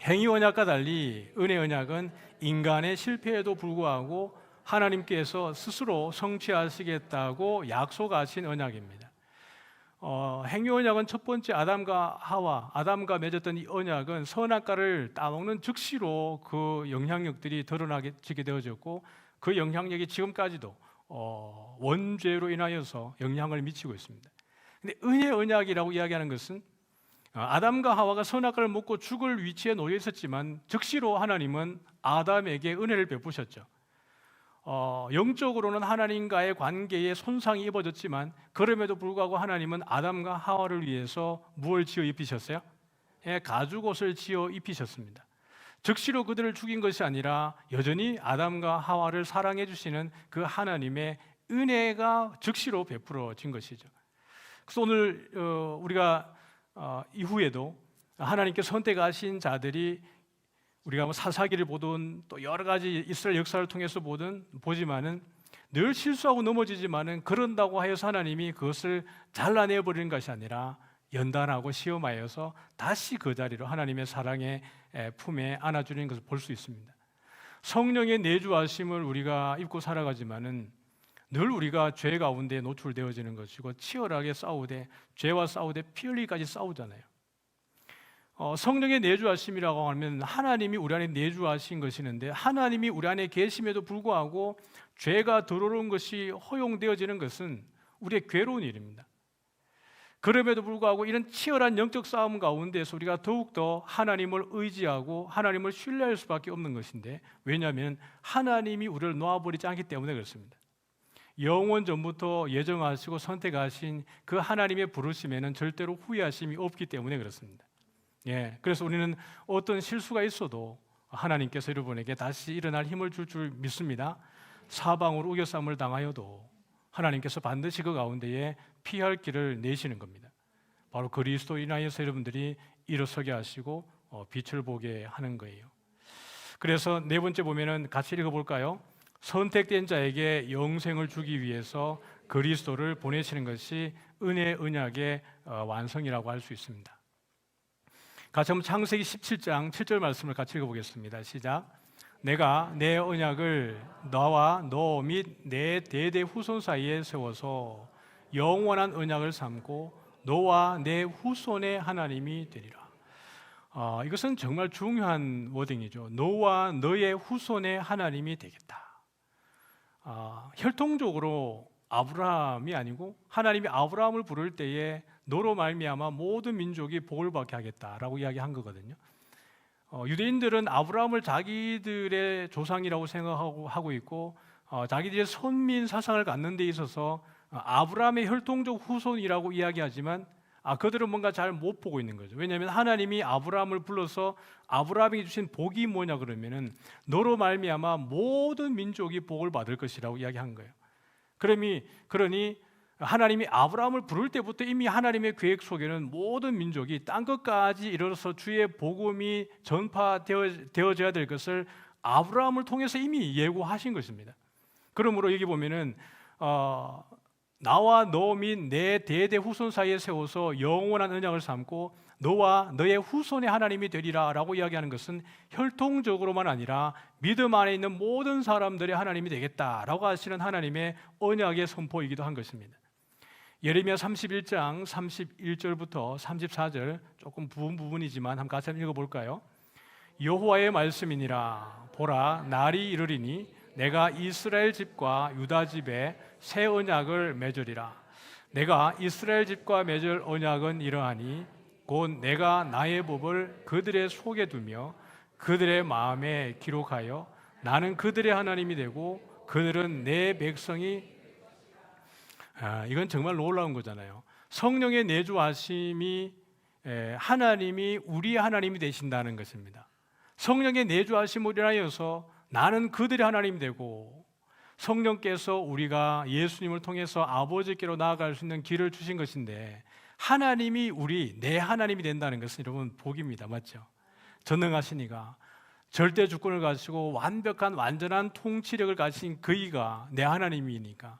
Speaker 1: 행위 언약과 달리 은혜 언약은 인간의 실패에도 불구하고 하나님께서 스스로 성취하시겠다고 약속하신 언약입니다. 행위 언약은 첫 번째 아담과 맺었던 이 언약은 선악과를 따먹는 즉시로 그 영향력들이 드러나게 되어졌고 그 영향력이 지금까지도 원죄로 인하여서 영향을 미치고 있습니다. 근데 은혜 언약이라고 이야기하는 것은 아담과 하와가 선악과를 먹고 죽을 위치에 놓여 있었지만 즉시로 하나님은 아담에게 은혜를 베푸셨죠. 영적으로는 하나님과의 관계에 손상이 입어졌지만 그럼에도 불구하고 하나님은 아담과 하와를 위해서 무엇을 지어 입히셨어요? 가죽옷을 지어 입히셨습니다. 즉시로 그들을 죽인 것이 아니라 여전히 아담과 하와를 사랑해 주시는 그 하나님의 은혜가 즉시로 베풀어진 것이죠. 그래서 오늘 우리가 이후에도 하나님께 선택하신 자들이 우리가 뭐 사사기를 보든 또 여러 가지 이스라엘 역사를 통해서 보지만은 늘 실수하고 넘어지지만은 그런다고 하여서 하나님이 그것을 잘라내 버리는 것이 아니라 연단하고 시험하여서 다시 그 자리로 하나님의 사랑의 품에 안아주는 것을 볼 수 있습니다. 성령의 내주하심을 우리가 입고 살아가지만은 늘 우리가 죄 가운데 노출되어지는 것이고 치열하게 싸우되 죄와 싸우되 피 흘리기까지 싸우잖아요. 성령의 내주하심이라고 하면 하나님이 우리 안에 내주하신 것이는데 하나님이 우리 안에 계심에도 불구하고 죄가 들어오는 것이 허용되어지는 것은 우리의 괴로운 일입니다. 그럼에도 불구하고 이런 치열한 영적 싸움 가운데서 우리가 더욱더 하나님을 의지하고 하나님을 신뢰할 수밖에 없는 것인데 왜냐하면 하나님이 우리를 놓아버리지 않기 때문에 그렇습니다. 영원 전부터 예정하시고 선택하신 그 하나님의 부르심에는 절대로 후회하심이 없기 때문에 그렇습니다. 그래서 우리는 어떤 실수가 있어도 하나님께서 여러분에게 다시 일어날 힘을 줄 믿습니다. 사방으로 우겨쌈을 당하여도 하나님께서 반드시 그 가운데에 피할 길을 내시는 겁니다. 바로 그리스도 인하여서 여러분들이 일어서게 하시고 빛을 보게 하는 거예요. 그래서 네 번째 보면은 같이 읽어볼까요? 선택된 자에게 영생을 주기 위해서 그리스도를 보내시는 것이 은혜 언약의 완성이라고 할 수 있습니다. 같이 한번 창세기 17장 7절 말씀을 같이 읽어보겠습니다. 시작. 내가 내 언약을 너와 너 및 내 대대 후손 사이에 세워서 영원한 언약을 삼고 너와 내 후손의 하나님이 되리라. 이것은 정말 중요한 워딩이죠. 너와 너의 후손의 하나님이 되겠다. 혈통적으로 아브라함이 아니고 하나님이 아브라함을 부를 때에 너로 말미암아 모든 민족이 복을 받게 하겠다라고 이야기한 거거든요. 유대인들은 아브라함을 자기들의 조상이라고 생각하고 있고 자기들의 선민 사상을 갖는 데 있어서 아브라함의 혈통적 후손이라고 이야기하지만 그들은 뭔가 잘 못 보고 있는 거죠. 왜냐하면 하나님이 아브라함을 불러서 아브라함에게 주신 복이 뭐냐 그러면은 너로 말미암아 모든 민족이 복을 받을 것이라고 이야기한 거예요. 그러니 하나님이 아브라함을 부를 때부터 이미 하나님의 계획 속에는 모든 민족이 땅 끝까지 이르러서 주의 복음이 전파되어져야 될 것을 아브라함을 통해서 이미 예고하신 것입니다. 그러므로 여기 보면은 나와 너 및 내 대대 후손 사이에 세워서 영원한 언약을 삼고 너와 너의 후손의 하나님이 되리라 라고 이야기하는 것은 혈통적으로만 아니라 믿음 안에 있는 모든 사람들의 하나님이 되겠다라고 하시는 하나님의 언약의 선포이기도 한 것입니다. 예레미야 31장 31절부터 34절 조금 부분이지만 한번 같이 읽어볼까요? 여호와의 말씀이니라. 보라, 날이 이르리니 내가 이스라엘 집과 유다 집에 새 언약을 맺으리라. 내가 이스라엘 집과 맺을 언약은 이러하니 곧 내가 나의 법을 그들의 속에 두며 그들의 마음에 기록하여 나는 그들의 하나님이 되고 그들은 내 백성이. 이건 정말 놀라운 거잖아요. 성령의 내주하심이 하나님이 우리 하나님이 되신다는 것입니다. 성령의 내주하심을 인하여서 나는 그들의 하나님이 되고 성령께서 우리가 예수님을 통해서 아버지께로 나아갈 수 있는 길을 주신 것인데 하나님이 내 하나님이 된다는 것은 여러분 복입니다. 맞죠? 전능하시니가 절대 주권을 가지고 완전한 통치력을 가진 그이가 내 하나님이니까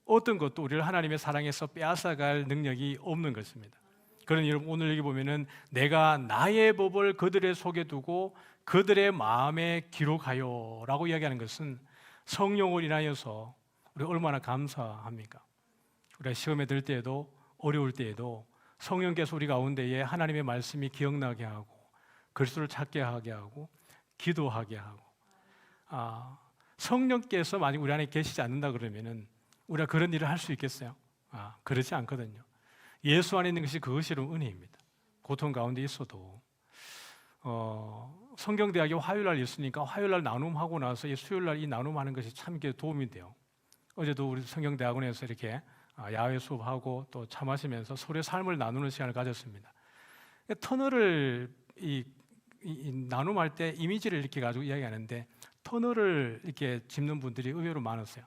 Speaker 1: 어떤 것도 우리를 하나님의 사랑에서 빼앗아갈 능력이 없는 것입니다. 그러니 여러분 오늘 여기 보면은 내가 나의 법을 그들의 속에 두고 그들의 마음에 기록하여 라고 이야기하는 것은 성령을 인하여서 우리 얼마나 감사합니까? 우리가 시험에 들 때에도 어려울 때에도 성령께서 우리 가운데에 하나님의 말씀이 기억나게 하고 그리스도를 찾게 하게 하고 기도하게 하고 성령께서 만약 우리 안에 계시지 않는다 그러면은 우리가 그런 일을 할 수 있겠어요? 그렇지 않거든요. 예수 안에 있는 것이 그것이 은혜입니다. 고통 가운데 있어도 성경대학에 화요일날 있으니까 화요일날 나눔하고 나서 수요일날 이 나눔하는 것이 참 도움이 돼요. 어제도 우리 성경대학원에서 이렇게 야외 수업하고 또 차 마시면서 서로의 삶을 나누는 시간을 가졌습니다. 터널을 이 나눔할 때 이미지를 이렇게 가지고 이야기하는데 터널을 이렇게 짚는 분들이 의외로 많았어요.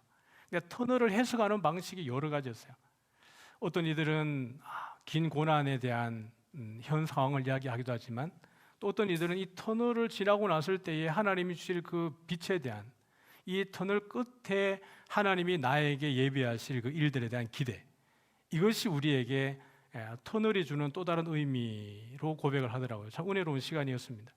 Speaker 1: 터널을 해석하는 방식이 여러 가지였어요. 어떤 이들은 긴 고난에 대한 현 상황을 이야기하기도 하지만 또 어떤 이들은 이 터널을 지나고 났을 때에 하나님이 주실 그 빛에 대한 이 터널 끝에 하나님이 나에게 예비하실 그 일들에 대한 기대, 이것이 우리에게 터널이 주는 또 다른 의미로 고백을 하더라고요. 참 은혜로운 시간이었습니다.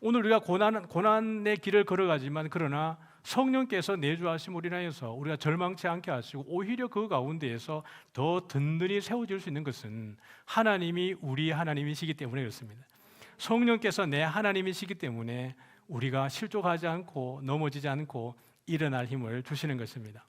Speaker 1: 오늘 우리가 고난의 길을 걸어가지만 그러나 성령께서 내주하심으로 인하여서 우리가 절망치 않게 하시고 오히려 그 가운데에서 더 든든히 세워질 수 있는 것은 하나님이 우리 하나님이시기 때문에 그렇습니다. 성령께서 내 하나님이시기 때문에 우리가 실족하지 않고 넘어지지 않고 일어날 힘을 주시는 것입니다.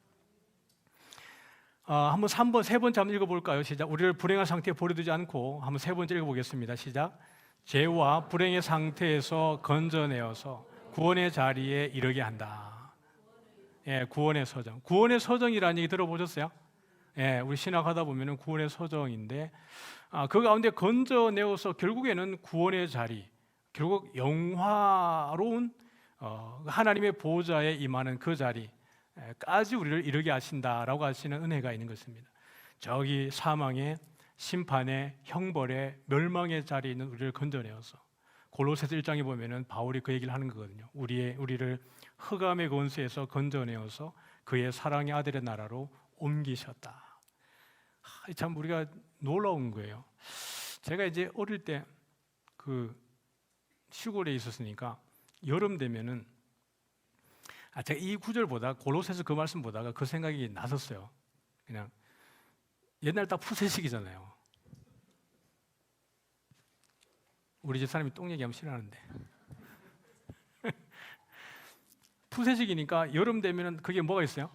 Speaker 1: 한번 세 번째 한번 읽어볼까요? 시작. 우리를 불행한 상태에 버려두지 않고 한번 세 번째 읽어보겠습니다. 시작. 죄와 불행의 상태에서 건져내어서 구원의 자리에 이르게 한다. 구원의 서정. 구원의 서정이라는 얘기 들어보셨어요? 우리 신학하다 보면은 구원의 서정인데 그 가운데 건져내어서 결국에는 구원의 자리, 결국 영화로운 하나님의 보호자에 임하는 그 자리까지 우리를 이르게 하신다라고 하시는 은혜가 있는 것입니다. 저기 사망의 심판의 형벌의 멸망의 자리에 있는 우리를 건져내어서 골로새서 1장에 보면은 바울이 그 얘기를 하는 거거든요. 우리를 흑암의 권세에서 건져내어서 그의 사랑의 아들의 나라로 옮기셨다. 참 우리가 놀라운 거예요. 제가 이제 어릴 때 그 시골에 있었으니까 여름 되면은 제가 이 구절 보다 골로새서 그 말씀 보다가 그 생각이 났었어요. 그냥 옛날 딱 푸세식이잖아요. 우리 집 사람이 똥 얘기하면 싫어하는데 푸세식이니까 여름 되면은 그게 뭐가 있어요?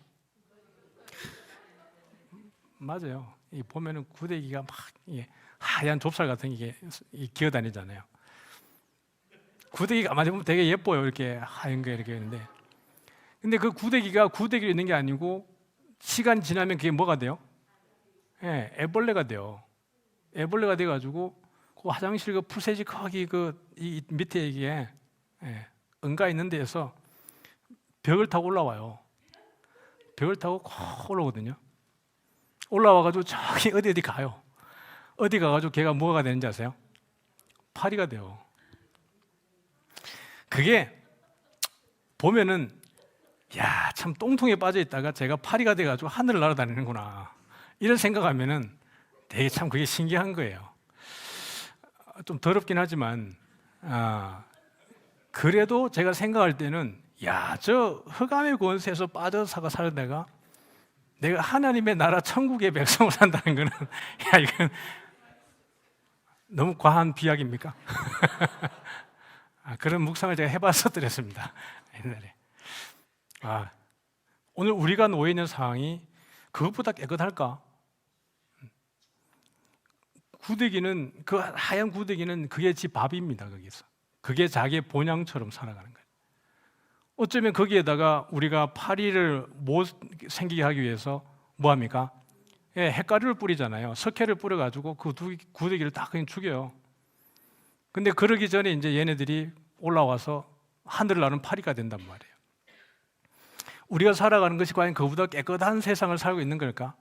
Speaker 1: 맞아요. 이 보면은 구데기가 막 하얀 좁쌀 같은 게 기어다니잖아요. 구데기가 가만히 보면 되게 예뻐요. 이렇게 하얀 게 이렇게 있는데, 근데 그 구데기가 구데기로 있는 게 아니고 시간 지나면 그게 뭐가 돼요? 애벌레가 돼요. 애벌레가 돼가지고 그 화장실 그 푸세식 거기 이 밑에 이게 응가 있는 데에서 벽을 타고 올라와요. 벽을 타고 콕 올라오거든요. 올라와가지고 저기 어디 가요. 어디 가가지고 걔가 뭐가 되는지 아세요? 파리가 돼요. 그게 보면은 야, 참 똥통에 빠져 있다가 제가 파리가 돼가지고 하늘을 날아다니는구나 이런 생각하면은 되게 참 그게 신기한 거예요. 좀 더럽긴 하지만 그래도 제가 생각할 때는 야, 저 흑암의 권세에서 빠져서 살다가 내가 하나님의 나라 천국의 백성으로 산다는 거는 야, 이건 너무 과한 비약입니까? 그런 묵상을 제가 해봐서 드렸습니다. 옛날에. 오늘 우리가 놓여 있는 상황이 그것보다 깨끗할까? 구데기는 그 하얀 구데기는 그게 지 밥입니다. 거기서 그게 자기의 본향처럼 살아가는 거예요. 어쩌면 거기에다가 우리가 파리를 못 생기게 하기 위해서 뭐 합니까? 햇가루를 뿌리잖아요. 석회를 뿌려가지고 그 구데기를 딱 그냥 죽여요. 근데 그러기 전에 이제 얘네들이 올라와서 하늘을 나는 파리가 된단 말이에요. 우리가 살아가는 것이 과연 그보다 깨끗한 세상을 살고 있는 걸까?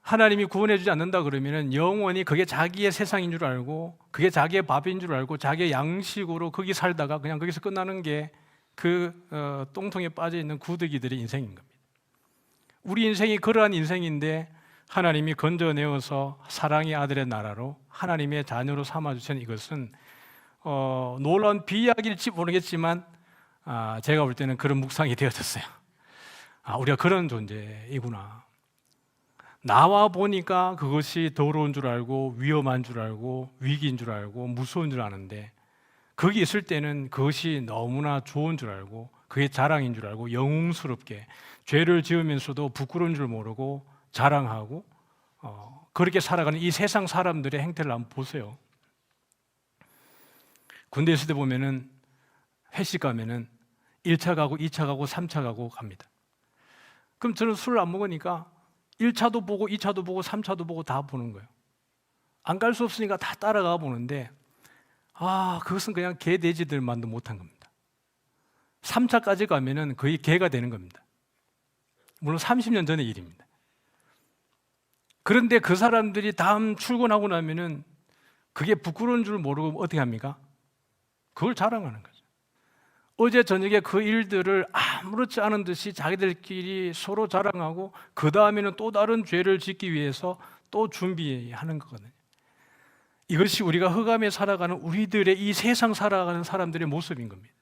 Speaker 1: 하나님이 구원해주지 않는다 그러면은 영원히 그게 자기의 세상인 줄 알고 그게 자기의 밥인 줄 알고 자기의 양식으로 거기 살다가 그냥 거기서 끝나는 게 똥통에 빠져있는 구더기들의 인생인 겁니다. 우리 인생이 그러한 인생인데 하나님이 건져내어서 사랑의 아들의 나라로 하나님의 자녀로 삼아주신 이것은 놀라운 비약일지 모르겠지만 제가 볼 때는 그런 묵상이 되어졌어요. 우리가 그런 존재이구나. 나와 보니까 그것이 더러운 줄 알고 위험한 줄 알고 위기인 줄 알고 무서운 줄 아는데 거기 있을 때는 그것이 너무나 좋은 줄 알고 그게 자랑인 줄 알고 영웅스럽게 죄를 지으면서도 부끄러운 줄 모르고 자랑하고 그렇게 살아가는 이 세상 사람들의 행태를 한번 보세요. 군대 있을 때 보면은 회식 가면은 1차 가고 2차 가고 3차 가고 갑니다. 그럼 저는 술을 안 먹으니까 1차도 보고 2차도 보고 3차도 보고 다 보는 거예요. 안 갈 수 없으니까 다 따라가 보는데 그것은 그냥 개 돼지들만도 못한 겁니다. 3차까지 가면은 거의 개가 되는 겁니다. 물론 30년 전의 일입니다. 그런데 그 사람들이 다음 출근하고 나면은 그게 부끄러운 줄 모르고 어떻게 합니까? 그걸 자랑하는 거죠. 어제 저녁에 그 일들을 아무렇지 않은 듯이 자기들끼리 서로 자랑하고 그 다음에는 또 다른 죄를 짓기 위해서 또 준비하는 거거든요. 이것이 우리가 흑암에 살아가는 우리들의 이 세상 살아가는 사람들의 모습인 겁니다.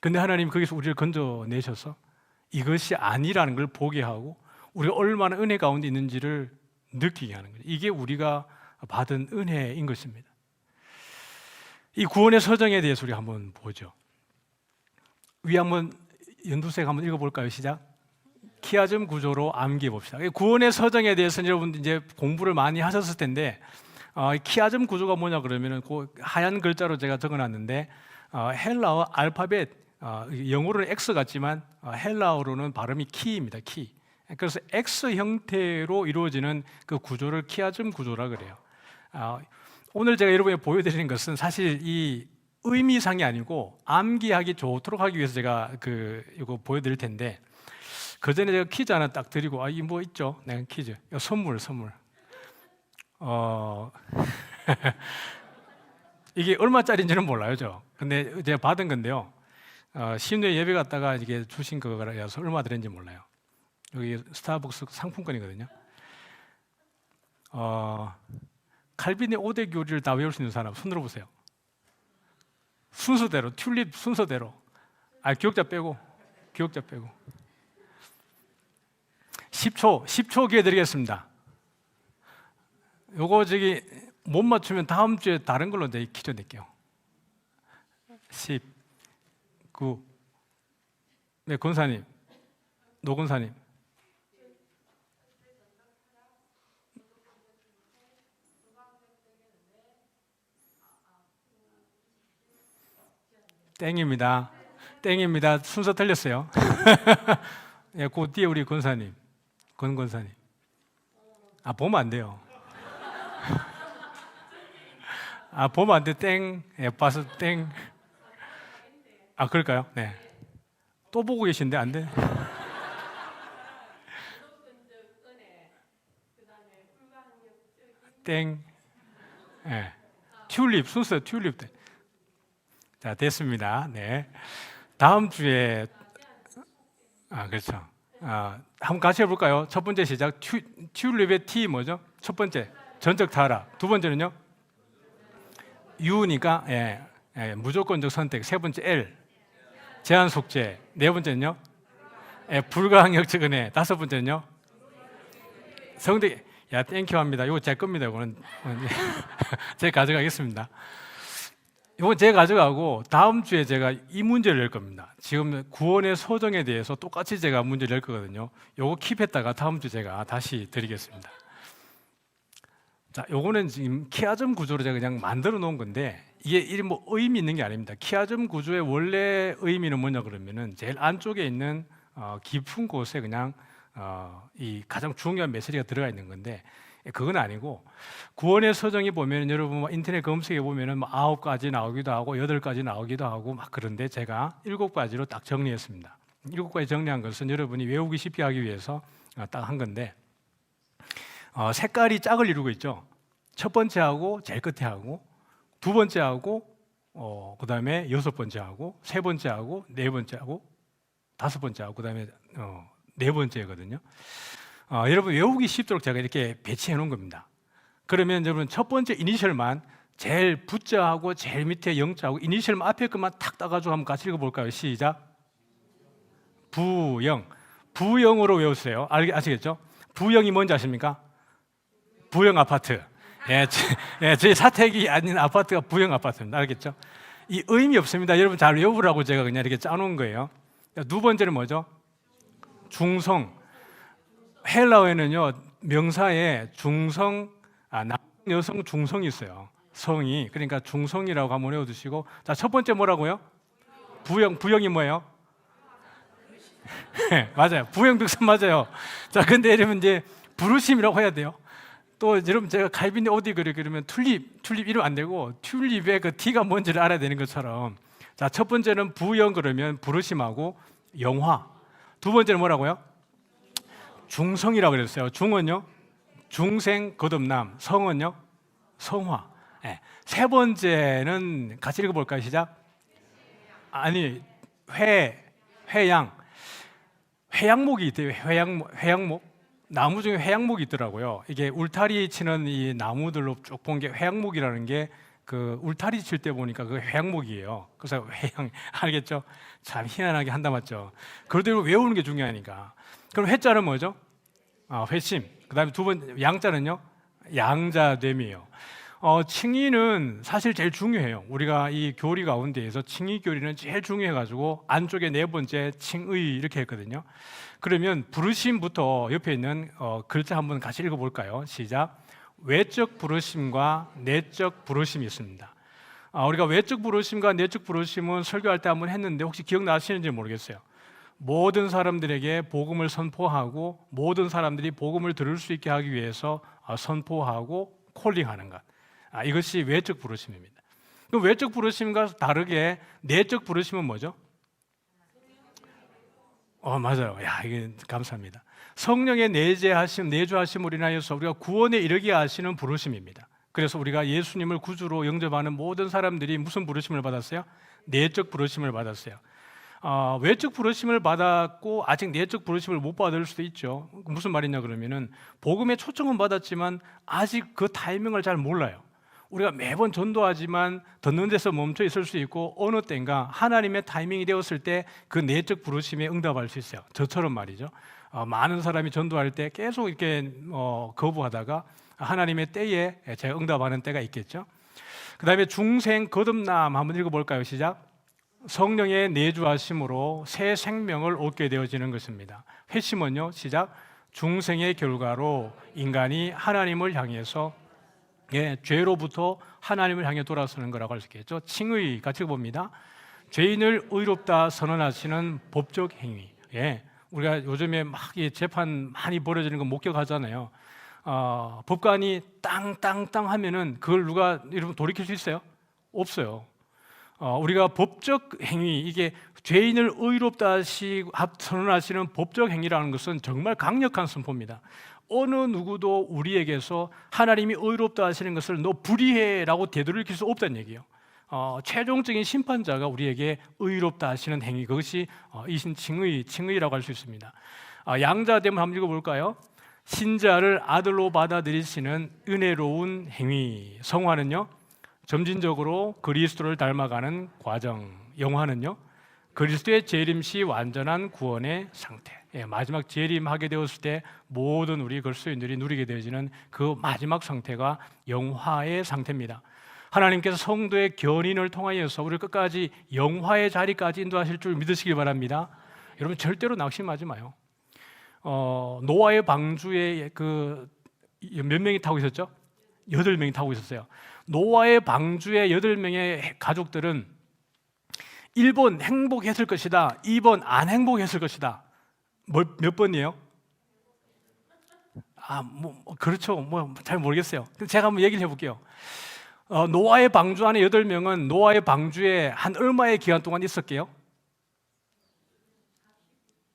Speaker 1: 그런데 하나님 거기서 우리를 건져내셔서 이것이 아니라는 걸 보게 하고 우리가 얼마나 은혜 가운데 있는지를 느끼게 하는 거죠. 이게 우리가 받은 은혜인 것입니다. 이 구원의 서정에 대해서 우리 한번 보죠. 위에 한번 연두색 한번 읽어볼까요? 시작. 키아즘 구조로 암기해 봅시다. 구원의 서정에 대해서는 여러분 이제 공부를 많이 하셨을 텐데 키아즘 구조가 뭐냐 그러면은 그 하얀 글자로 제가 적어놨는데 헬라어 알파벳 영어로는 X 같지만 헬라어로는 발음이 키입니다. 키. 그래서 X 형태로 이루어지는 그 구조를 키아즘 구조라 그래요. 오늘 제가 여러분에 보여드리는 것은 사실 이 의미상이 아니고 암기하기 좋도록 하기 위해서 제가 이거 보여드릴 텐데, 그 전에 제가 퀴즈 하나 딱 드리고, 이 뭐 있죠? 네, 퀴즈. 선물. 이게 얼마짜리인지는 몰라요, 근데 제가 받은 건데요. 신우에 예배 갔다가 이게 주신 거라서 얼마 들었는지 몰라요. 여기 스타벅스 상품권이거든요. 칼빈의 5대 교리를 다 외울 수 있는 사람 손 들어보세요. 순서대로, 튤립 순서대로. 기억자 빼고. 10초 기회 드리겠습니다. 요거 못 맞추면 다음 주에 다른 걸로 이제 퀴즈 낼게요. 10, 9. 네, 권사님. 노권사님. 땡입니다. 순서 틀렸어요. 예, 그 뒤에 우리 권사님. 권사님. 보면 안 돼요. 보면 안 돼. 땡. 예, 봐서 땡. 그럴까요? 네. 또 보고 계신데 안 돼? 땡. 예. 튤립 순서 튤립. 자, 됐습니다. 네. 다음 주에 그렇죠. 한번 같이 해볼까요? 첫 번째 시작. 튤립의 T 뭐죠? 첫 번째 전적 타락. 두 번째는요? U니까 무조건적 선택. 세 번째 L 제한 속죄. 네 번째는요? 불가항력적 은혜. 다섯 번째는요? 성대. 땡큐 합니다. 이거 제 겁니다. 이거는 제가 가져가겠습니다. 이건 제가 가져가고 다음 주에 제가 이 문제를 낼 겁니다. 지금 구원의 소정에 대해서 똑같이 제가 문제를 낼 거거든요. 요거 킵했다가 다음 주 제가 다시 드리겠습니다. 자, 요거는 지금 키아점 구조로 제가 그냥 만들어 놓은 건데, 이게 뭐 의미 있는 게 아닙니다. 키아점 구조의 원래 의미는 뭐냐 그러면은 제일 안쪽에 있는 깊은 곳에 그냥 이 가장 중요한 메시지가 들어가 있는 건데, 그건 아니고, 구원의 서정이 보면 여러분 인터넷 검색해 보면은 9가지 나오기도 하고 8가지 나오기도 하고 막 그런데 제가 7가지로 딱 정리했습니다. 7가지 정리한 것은 여러분이 외우기 쉽게 하기 위해서 딱 한 건데, 색깔이 짝을 이루고 있죠. 첫 번째하고 제일 끝에 하고, 두 번째하고 그 다음에 여섯 번째하고, 세 번째하고, 네 번째하고, 다섯 번째하고, 그 다음에 네 번째거든요. 여러분 외우기 쉽도록 제가 이렇게 배치해 놓은 겁니다. 그러면 여러분 첫 번째 이니셜만 제일 부자하고 제일 밑에 영자하고 이니셜만 앞에 것만 탁 따가지고 한번 같이 읽어볼까요? 시작. 부영. 부영으로 외우세요. 아시겠죠? 부영이 뭔지 아십니까? 부영 아파트. 저희 사택이 아닌 아파트가 부영 아파트입니다. 알겠죠? 이 의미 없습니다. 여러분 잘 외우라고 제가 그냥 이렇게 짜놓은 거예요. 두 번째는 뭐죠? 중성. 헬라어에는요 명사에 중성, 남성, 여성 중성이 있어요. 성이. 그러니까 중성이라고 한번 외워두시고, 자, 첫 번째 뭐라고요? 부영이 뭐예요? 맞아요. 부영득선 맞아요. 자, 근데 여러분 이제 부르심이라고 해야 돼요. 또 여러분 제가 갈빈의 어디 그러면 튤립 이름 안 되고 튤립의 그 T가 뭔지를 알아야 되는 것처럼, 자, 첫 번째는 부영 그러면 부르심하고 영화. 두 번째는 뭐라고요? 중성이라고 그랬어요. 중은요? 중생, 거듭남. 성은요? 성화. 세 번째는 같이 읽어볼까요? 시작. 회양. 회양목이 있대요. 회양목. 나무 중에 회양목이 있더라고요. 이게 울타리 치는 이 나무들로 쭉 본 게 회양목이라는 게 그 울타리 칠 때 보니까 그 회양목이에요. 그래서 회양. 알겠죠? 참 희한하게 한다 맞죠? 그래도 외우는 게 중요하니까. 그럼 회자는 뭐죠? 회심. 그 다음에 두 번, 양자는요? 양자됨이에요. 칭의는 사실 제일 중요해요. 우리가 이 교리 가운데에서 칭의 교리는 제일 중요해가지고 안쪽에 네 번째 칭의 이렇게 했거든요. 그러면 부르심부터 옆에 있는 글자 한번 같이 읽어볼까요? 시작. 외적 부르심과 내적 부르심이 있습니다. 우리가 외적 부르심과 내적 부르심은 설교할 때 한번 했는데 혹시 기억나시는지 모르겠어요. 모든 사람들에게 복음을 선포하고 모든 사람들이 복음을 들을 수 있게 하기 위해서 선포하고 콜링하는 것. 이것이 외적 부르심입니다. 그 외적 부르심과 다르게 내적 부르심은 뭐죠? 맞아요. 이게 감사합니다. 성령의 내주하심으로 인하여서 우리가 구원에 이르게 하시는 부르심입니다. 그래서 우리가 예수님을 구주로 영접하는 모든 사람들이 무슨 부르심을 받았어요? 내적 부르심을 받았어요. 외적 부르심을 받았고 아직 내적 부르심을 못 받을 수도 있죠. 무슨 말이냐 그러면은 복음의 초청은 받았지만 아직 그 타이밍을 잘 몰라요. 우리가 매번 전도하지만 듣는 데서 멈춰 있을 수 있고 어느 때인가 하나님의 타이밍이 되었을 때 그 내적 부르심에 응답할 수 있어요. 저처럼 말이죠. 많은 사람이 전도할 때 계속 이렇게 거부하다가 하나님의 때에 제가 응답하는 때가 있겠죠. 그 다음에 중생 거듭남 한번 읽어볼까요? 시작. 성령의 내주하심으로 새 생명을 얻게 되어지는 것입니다. 회심은요, 시작. 중생의 결과로 인간이 하나님을 향해서 죄로부터 하나님을 향해 돌아서는 거라고 할 수 있겠죠. 칭의 같이 봅니다. 죄인을 의롭다 선언하시는 법적 행위. 우리가 요즘에 막 재판 많이 벌어지는 거 목격하잖아요. 법관이 땅땅땅 하면은 그걸 누가 여러분 돌이킬 수 있어요? 없어요. 우리가 법적 행위, 이게 죄인을 의롭다 선언하시는 법적 행위라는 것은 정말 강력한 선포입니다. 어느 누구도 우리에게서 하나님이 의롭다 하시는 것을 너 불의해라고 되돌이킬 수 없다는 얘기예요. 최종적인 심판자가 우리에게 의롭다 하시는 행위, 그것이 이신 칭의라고 할 수 있습니다. 양자됨을 한번 읽어볼까요? 신자를 아들로 받아들이시는 은혜로운 행위. 성화는요, 점진적으로 그리스도를 닮아가는 과정. 영화는요, 그리스도의 재림시 완전한 구원의 상태. 마지막 재림하게 되었을 때 모든 우리 그리스도인들이 누리게 되어지는 그 마지막 상태가 영화의 상태입니다. 하나님께서 성도의 견인을 통하여서 우리를 끝까지 영화의 자리까지 인도하실 줄 믿으시길 바랍니다. 여러분 절대로 낙심하지 마요. 노아의 방주에 몇 명이 타고 있었죠? 8명이 타고 있었어요. 노아의 방주의 8명의 가족들은 1번 행복했을 것이다, 2번 안 행복했을 것이다. 몇 번이에요? 그렇죠. 잘 모르겠어요. 제가 한번 얘기를 해볼게요. 노아의 방주 안에 8명은 노아의 방주에 한 얼마의 기간 동안 있었게요?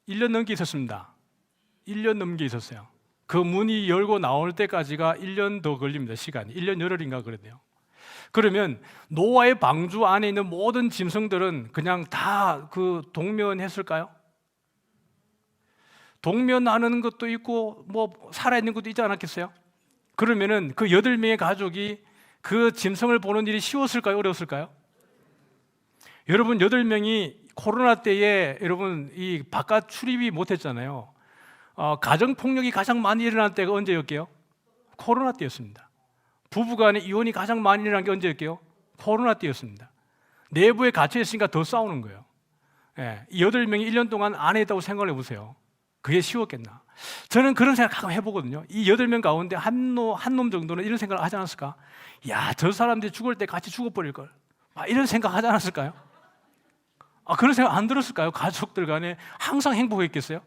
Speaker 1: 1년 넘게 있었습니다. 1년 넘게 있었어요. 그 문이 열고 나올 때까지가 1년 더 걸립니다. 시간이 1년 열흘인가 그러네요. 그러면 노아의 방주 안에 있는 모든 짐승들은 그냥 다 동면했을까요? 동면하는 것도 있고 살아있는 것도 있지 않았겠어요? 그러면은 그 8명의 가족이 그 짐승을 보는 일이 쉬웠을까요? 어려웠을까요? 여러분 8명이 코로나 때에 여러분 이 바깥 출입이 못했잖아요. 가정폭력이 가장 많이 일어날 때가 언제였게요? 코로나 때였습니다. 부부간의 이혼이 가장 많이 일어난 게 언제였게요? 코로나 때였습니다. 내부에 갇혀있으니까 더 싸우는 거예요. 이 8명이 1년 동안 안에 있다고 생각을 해보세요. 그게 쉬웠겠나? 저는 그런 생각 가끔 해보거든요. 이 8명 가운데 한 놈 정도는 이런 생각을 하지 않았을까? 야, 저 사람들이 죽을 때 같이 죽어버릴걸. 이런 생각 하지 않았을까요? 그런 생각 안 들었을까요? 가족들 간에 항상 행복했겠어요?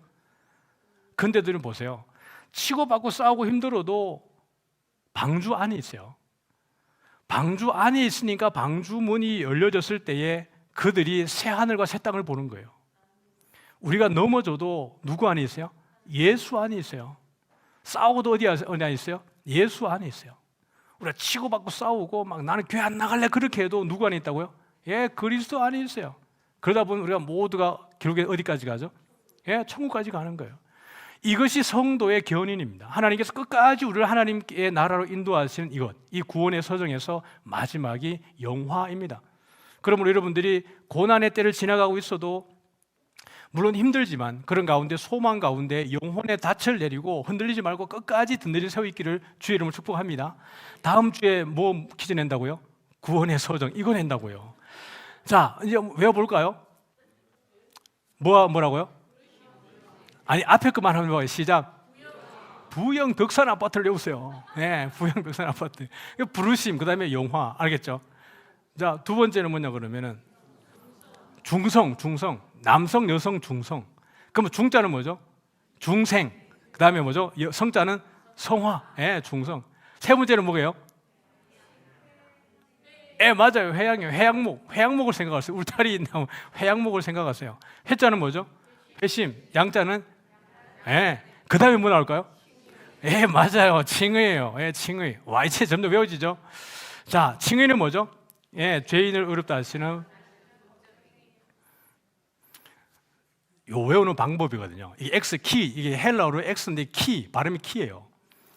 Speaker 1: 근데들은 보세요. 치고받고 싸우고 힘들어도 방주 안에 있어요. 방주 안에 있으니까 방주 문이 열려졌을 때에 그들이 새 하늘과 새 땅을 보는 거예요. 우리가 넘어져도 누구 안에 있어요? 예수 안에 있어요. 싸우고도 어디 안에 있어요? 예수 안에 있어요. 우리가 치고받고 싸우고 나는 교회 안 나갈래 그렇게 해도 누구 안에 있다고요? 그리스도 안에 있어요. 그러다 보면 우리가 모두가 결국에 어디까지 가죠? 천국까지 가는 거예요. 이것이 성도의 견인입니다. 하나님께서 끝까지 우리를 하나님의 나라로 인도하시는 이 구원의 서정에서 마지막이 영화입니다. 그러므로 여러분들이 고난의 때를 지나가고 있어도 물론 힘들지만 그런 가운데 소망 가운데 영혼의 닻을 내리고 흔들리지 말고 끝까지 든든히 서 있기를 주의 이름으로 축복합니다. 다음 주에 뭐 퀴즈 낸다고요? 구원의 서정 이거 낸다고요. 자, 이제 외워볼까요? 뭐라고요? 아니 앞에 것만 하면 뭐예요? 시작. 부영 벽산 아파트를 외우세요. 부영 벽산 아파트. 부르심, 그 다음에 영화, 알겠죠? 자, 두 번째는 뭐냐 그러면은 중성. 남성, 여성, 중성. 그럼 중자는 뭐죠? 중생. 그 다음에 뭐죠? 성자는 성화. 중성. 세 번째는 뭐예요? 예, 맞아요. 회양이요. 회양목을 생각하세요. 울타리 나무 회양목을 생각하세요. 해자는 뭐죠? 회심. 양자는 예. 그다음에 뭐 나올까요? 예, 맞아요. 칭의예요. 예, 칭의. 와, 이제 점점 외워지죠. 자, 칭의는 뭐죠? 예, 죄인을 의롭다 하시는 요 외우는 방법이거든요. 이게 X 키, 이게 헬라어로 X인데 키, 발음이 키예요.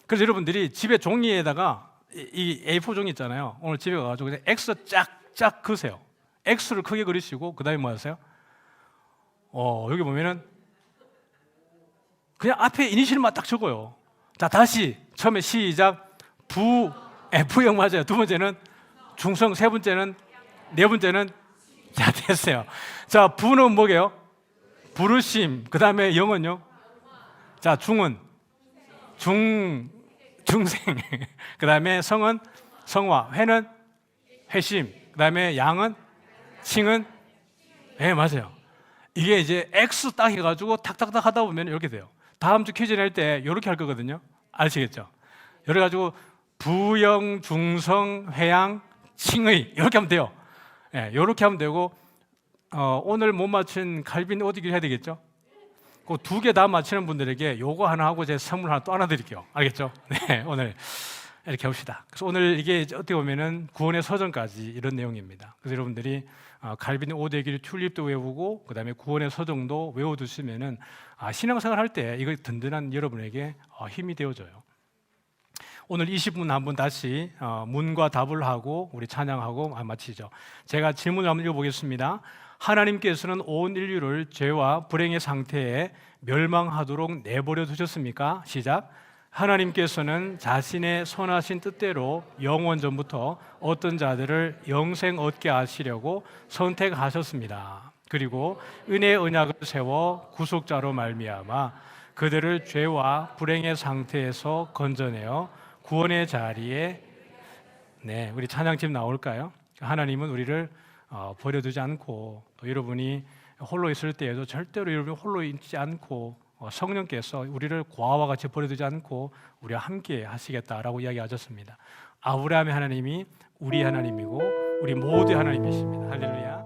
Speaker 1: 그래서 여러분들이 집에 종이에다가 이 A4 종이 있잖아요. 오늘 집에 가가지고 그냥 X 쫙쫙 그으세요. X를 크게 그리시고 그 다음에 뭐 하세요? 여기 보면은 그냥 앞에 이니셜만 딱 적어요. 자, 다시 처음에 시작. F형 맞아요. 두 번째는 중성, 세 번째는, 네 번째는 자, 됐어요. 자, 부는 뭐게요? 부르심. 그 다음에 영은요? 자, 중은 중생. 그 다음에 성은 성화. 회는 회심. 그 다음에 양은 칭은 네, 맞아요. 이게 이제 X 딱 해가지고 탁탁탁 하다 보면 이렇게 돼요. 다음 주 퀴즈 낼 때 이렇게 할 거거든요. 아시겠죠? 그래가지고 부영, 중성, 회양, 칭의 이렇게 하면 돼요. 예, 이렇게 하면 되고 오늘 못 맞춘 갈빈 오디기를 해야 되겠죠? 그 두 개 다 맞히는 분들에게 요거 하나 하고 제 선물 하나 또 하나 드릴게요. 알겠죠? 네, 오늘 이렇게 합시다. 그래서 오늘 이게 어떻게 보면은 구원의 서정까지 이런 내용입니다. 그래서 여러분들이 갈빈 오대길 튤립도 외우고 그다음에 구원의 서정도 외워두시면은 신앙생활 할 때 이거 든든한 여러분에게 힘이 되어져요. 오늘 20분 한번 다시 문과 답을 하고 우리 찬양하고 마치죠. 제가 질문을 한번 읽어보겠습니다. 하나님께서는 온 인류를 죄와 불행의 상태에 멸망하도록 내버려 두셨습니까? 시작. 하나님께서는 자신의 선하신 뜻대로 영원 전부터 어떤 자들을 영생 얻게 하시려고 선택하셨습니다. 그리고 은혜의 언약을 세워 구속자로 말미암아 그들을 죄와 불행의 상태에서 건져내어 구원의 자리에 우리 찬양팀 나올까요? 하나님은 우리를 버려두지 않고 또 여러분이 홀로 있을 때에도 절대로 여러분이 홀로 있지 않고 성령께서 우리를 고아와 같이 버려두지 않고 우리와 함께 하시겠다라고 이야기하셨습니다. 아브라함의 하나님이 우리 하나님이고 우리 모두의 하나님이십니다. 할렐루야.